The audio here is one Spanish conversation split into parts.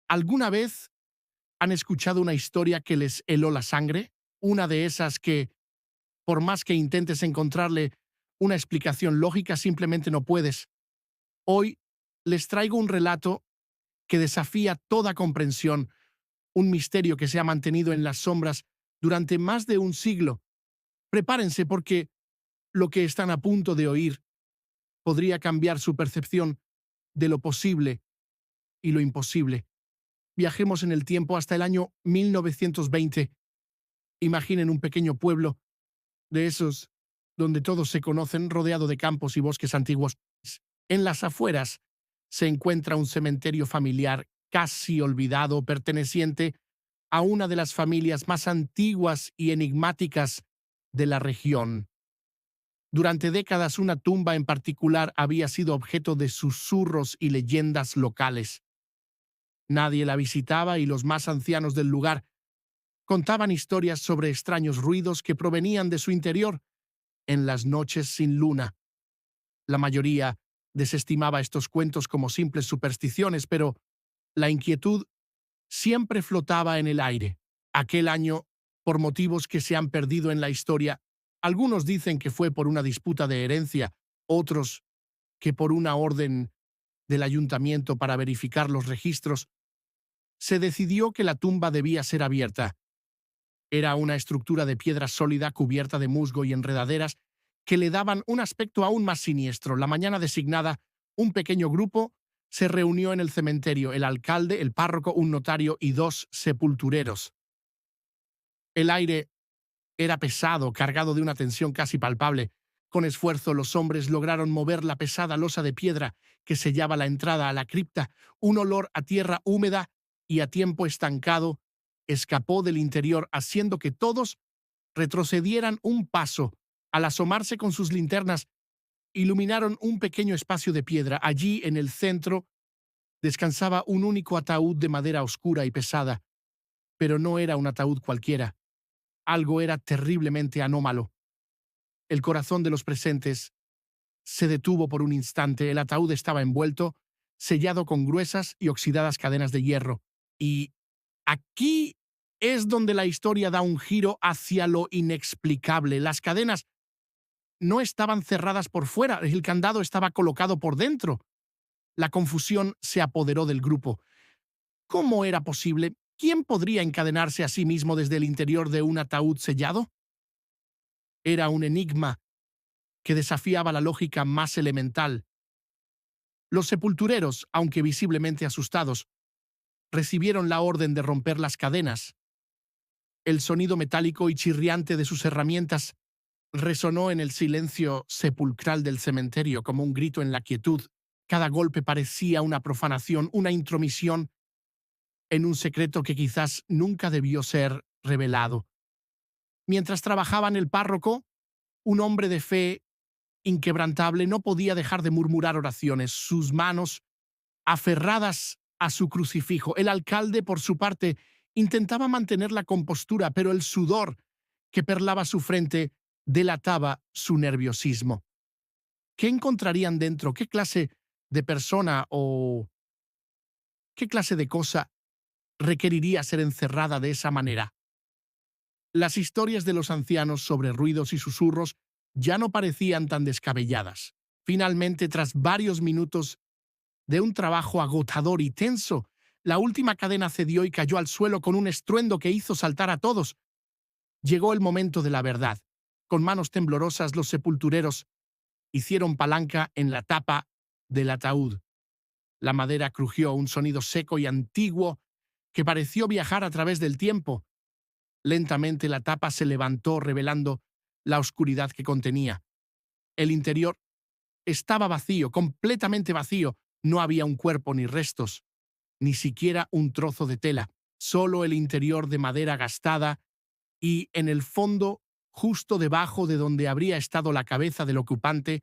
¿Alguna vez han escuchado una historia que les heló la sangre? Una de esas que, por más que intentes encontrarle una explicación lógica, simplemente no puedes. Hoy les traigo un relato que desafía toda comprensión, un misterio que se ha mantenido en las sombras durante más de un siglo. Prepárense porque lo que están a punto de oír podría cambiar su percepción de lo posible y lo imposible. Viajemos en el tiempo hasta el año 1920. Imaginen un pequeño pueblo de esos donde todos se conocen, rodeado de campos y bosques antiguos. En las afueras se encuentra un cementerio familiar casi olvidado, perteneciente a una de las familias más antiguas y enigmáticas de la región. Durante décadas, una tumba en particular había sido objeto de susurros y leyendas locales. Nadie la visitaba y los más ancianos del lugar contaban historias sobre extraños ruidos que provenían de su interior en las noches sin luna. La mayoría desestimaba estos cuentos como simples supersticiones, pero la inquietud siempre flotaba en el aire. Aquel año, por motivos que se han perdido en la historia, algunos dicen que fue por una disputa de herencia, otros que por una orden del ayuntamiento para verificar los registros, se decidió que la tumba debía ser abierta. Era una estructura de piedra sólida cubierta de musgo y enredaderas que le daban un aspecto aún más siniestro. La mañana designada, un pequeño grupo se reunió en el cementerio: el alcalde, el párroco, un notario y dos sepultureros. El aire era pesado, cargado de una tensión casi palpable. Con esfuerzo, los hombres lograron mover la pesada losa de piedra que sellaba la entrada a la cripta. Un olor a tierra húmeda y a tiempo estancado escapó del interior, haciendo que todos retrocedieran un paso. Al asomarse con sus linternas, iluminaron un pequeño espacio de piedra. Allí, en el centro, descansaba un único ataúd de madera oscura y pesada. Pero no era un ataúd cualquiera. Algo era terriblemente anómalo. El corazón de los presentes se detuvo por un instante. El ataúd estaba envuelto, sellado con gruesas y oxidadas cadenas de hierro. Y aquí es donde la historia da un giro hacia lo inexplicable. Las cadenas no estaban cerradas por fuera, el candado estaba colocado por dentro. La confusión se apoderó del grupo. ¿Cómo era posible? ¿Quién podría encadenarse a sí mismo desde el interior de un ataúd sellado? Era un enigma que desafiaba la lógica más elemental. Los sepultureros, aunque visiblemente asustados, recibieron la orden de romper las cadenas. El sonido metálico y chirriante de sus herramientas resonó en el silencio sepulcral del cementerio como un grito en la quietud. Cada golpe parecía una profanación, una intromisión en un secreto que quizás nunca debió ser revelado. Mientras trabajaban, el párroco, un hombre de fe inquebrantable, no podía dejar de murmurar oraciones, sus manos aferradas a su crucifijo. El alcalde, por su parte, intentaba mantener la compostura, pero el sudor que perlaba su frente delataba su nerviosismo. ¿Qué encontrarían dentro? ¿Qué clase de persona o qué clase de cosa requeriría ser encerrada de esa manera? Las historias de los ancianos sobre ruidos y susurros ya no parecían tan descabelladas. Finalmente, tras varios minutos de un trabajo agotador y tenso, la última cadena cedió y cayó al suelo con un estruendo que hizo saltar a todos. Llegó el momento de la verdad. Con manos temblorosas, los sepultureros hicieron palanca en la tapa del ataúd. La madera crujió, un sonido seco y antiguo que pareció viajar a través del tiempo. Lentamente la tapa se levantó, revelando la oscuridad que contenía. El interior estaba vacío, completamente vacío. No había un cuerpo ni restos, ni siquiera un trozo de tela. Solo el interior de madera gastada y, en el fondo, justo debajo de donde habría estado la cabeza del ocupante,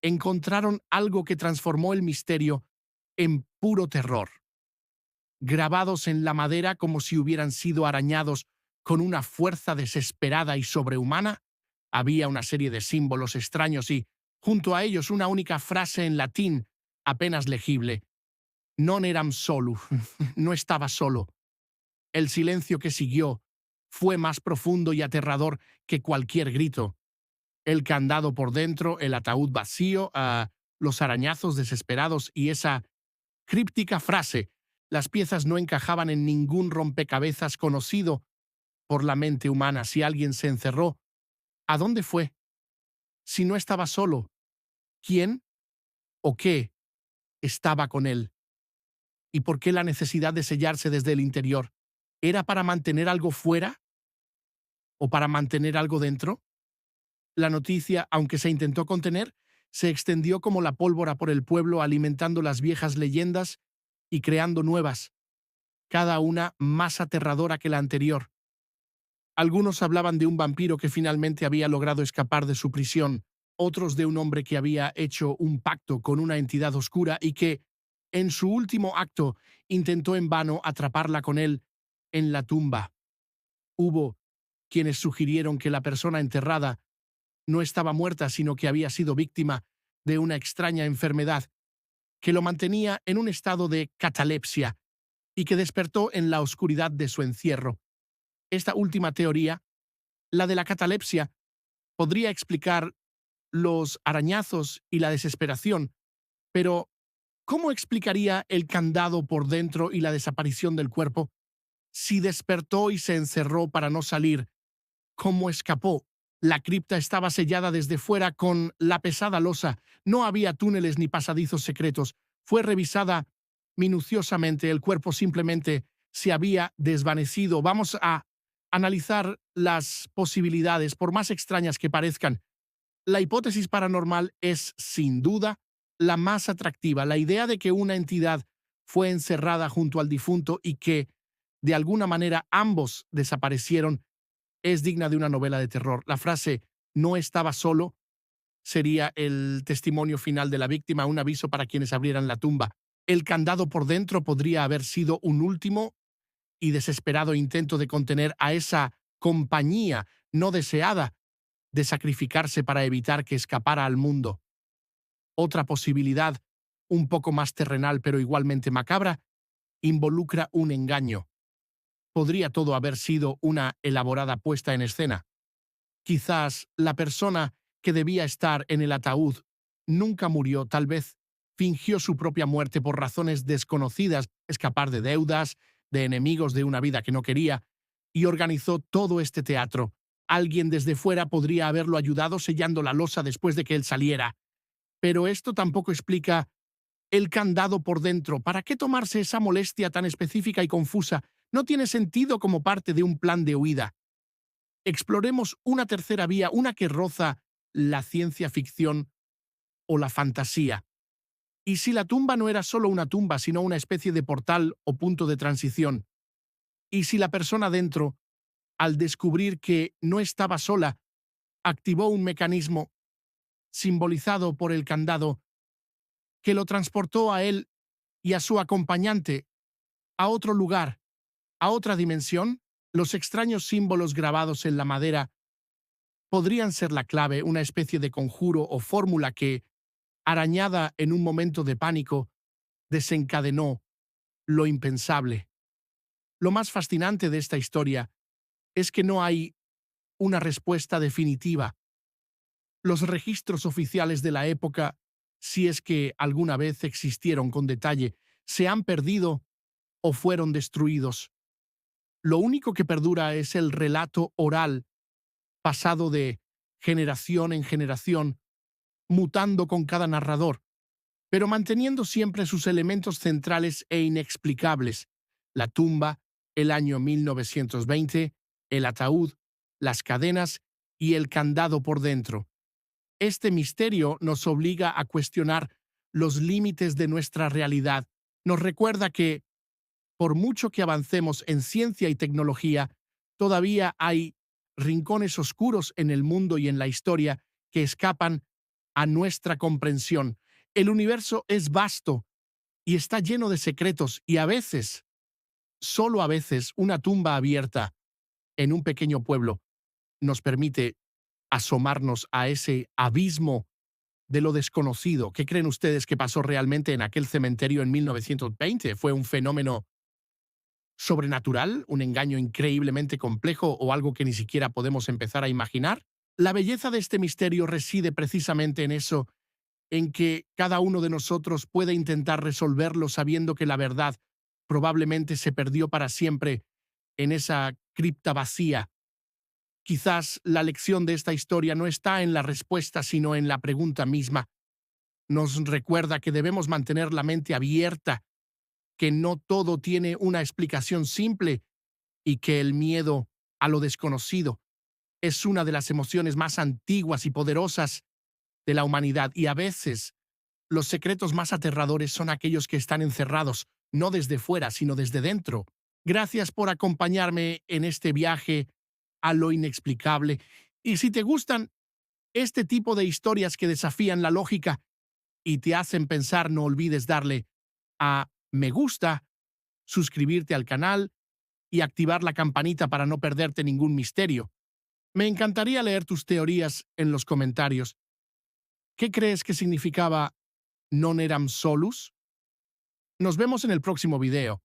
encontraron algo que transformó el misterio en puro terror. Grabados en la madera como si hubieran sido arañados con una fuerza desesperada y sobrehumana, había una serie de símbolos extraños y, junto a ellos, una única frase en latín apenas legible: Non eram solo. No estaba solo. El silencio que siguió fue más profundo y aterrador que cualquier grito. El candado por dentro, el ataúd vacío, los arañazos desesperados y esa críptica frase. Las piezas no encajaban en ningún rompecabezas conocido por la mente humana. Si alguien se encerró, ¿a dónde fue? Si no estaba solo, ¿quién o qué estaba con él? ¿Y por qué la necesidad de sellarse desde el interior? ¿Era para mantener algo fuera o para mantener algo dentro? La noticia, aunque se intentó contener, se extendió como la pólvora por el pueblo, alimentando las viejas leyendas y creando nuevas, cada una más aterradora que la anterior. Algunos hablaban de un vampiro que finalmente había logrado escapar de su prisión, otros de un hombre que había hecho un pacto con una entidad oscura y que, en su último acto, intentó en vano atraparla con él en la tumba. Hubo quienes sugirieron que la persona enterrada no estaba muerta, sino que había sido víctima de una extraña enfermedad que lo mantenía en un estado de catalepsia y que despertó en la oscuridad de su encierro. Esta última teoría, la de la catalepsia, podría explicar los arañazos y la desesperación, pero ¿cómo explicaría el candado por dentro y la desaparición del cuerpo? Si despertó y se encerró para no salir, ¿cómo escapó? La cripta estaba sellada desde fuera con la pesada losa. No había túneles ni pasadizos secretos. Fue revisada minuciosamente. El cuerpo simplemente se había desvanecido. Vamos a analizar las posibilidades, por más extrañas que parezcan. La hipótesis paranormal es, sin duda, la más atractiva. La idea de que una entidad fue encerrada junto al difunto y que, de alguna manera, ambos desaparecieron es digna de una novela de terror. La frase "no estaba solo" sería el testimonio final de la víctima, un aviso para quienes abrieran la tumba. El candado por dentro podría haber sido un último y desesperado intento de contener a esa compañía no deseada, de sacrificarse para evitar que escapara al mundo. Otra posibilidad, un poco más terrenal pero igualmente macabra, involucra un engaño. Podría todo haber sido una elaborada puesta en escena. Quizás la persona que debía estar en el ataúd nunca murió, tal vez fingió su propia muerte por razones desconocidas, escapar de deudas, de enemigos de una vida que no quería, y organizó todo este teatro. Alguien desde fuera podría haberlo ayudado sellando la losa después de que él saliera. Pero esto tampoco explica el candado por dentro. ¿Para qué tomarse esa molestia tan específica y confusa? No tiene sentido como parte de un plan de huida. Exploremos una tercera vía, una que roza la ciencia ficción o la fantasía. ¿Y si la tumba no era solo una tumba, sino una especie de portal o punto de transición? ¿Y si la persona dentro, al descubrir que no estaba sola, activó un mecanismo simbolizado por el candado que lo transportó a él y a su acompañante a otro lugar, a otra dimensión? Los extraños símbolos grabados en la madera podrían ser la clave, una especie de conjuro o fórmula que, arañada en un momento de pánico, desencadenó lo impensable. Lo más fascinante de esta historia es que no hay una respuesta definitiva. Los registros oficiales de la época, si es que alguna vez existieron con detalle, se han perdido o fueron destruidos. Lo único que perdura es el relato oral, pasado de generación en generación, mutando con cada narrador, pero manteniendo siempre sus elementos centrales e inexplicables: la tumba, el año 1920, el ataúd, las cadenas y el candado por dentro. Este misterio nos obliga a cuestionar los límites de nuestra realidad. Nos recuerda que, por mucho que avancemos en ciencia y tecnología, todavía hay rincones oscuros en el mundo y en la historia que escapan a nuestra comprensión. El universo es vasto y está lleno de secretos y a veces, solo a veces, una tumba abierta en un pequeño pueblo nos permite asomarnos a ese abismo de lo desconocido. ¿Qué creen ustedes que pasó realmente en aquel cementerio en 1920? ¿Fue un fenómeno sobrenatural, un engaño increíblemente complejo o algo que ni siquiera podemos empezar a imaginar? La belleza de este misterio reside precisamente en eso, en que cada uno de nosotros puede intentar resolverlo sabiendo que la verdad probablemente se perdió para siempre en esa cripta vacía. Quizás la lección de esta historia no está en la respuesta, sino en la pregunta misma. Nos recuerda que debemos mantener la mente abierta, que no todo tiene una explicación simple y que el miedo a lo desconocido es una de las emociones más antiguas y poderosas de la humanidad, y a veces los secretos más aterradores son aquellos que están encerrados, no desde fuera, sino desde dentro. Gracias por acompañarme en este viaje a lo inexplicable. Y si te gustan este tipo de historias que desafían la lógica y te hacen pensar, no olvides darle a me gusta, suscribirte al canal y activar la campanita para no perderte ningún misterio. Me encantaría leer tus teorías en los comentarios. ¿Qué crees que significaba non eram solus? Nos vemos en el próximo video.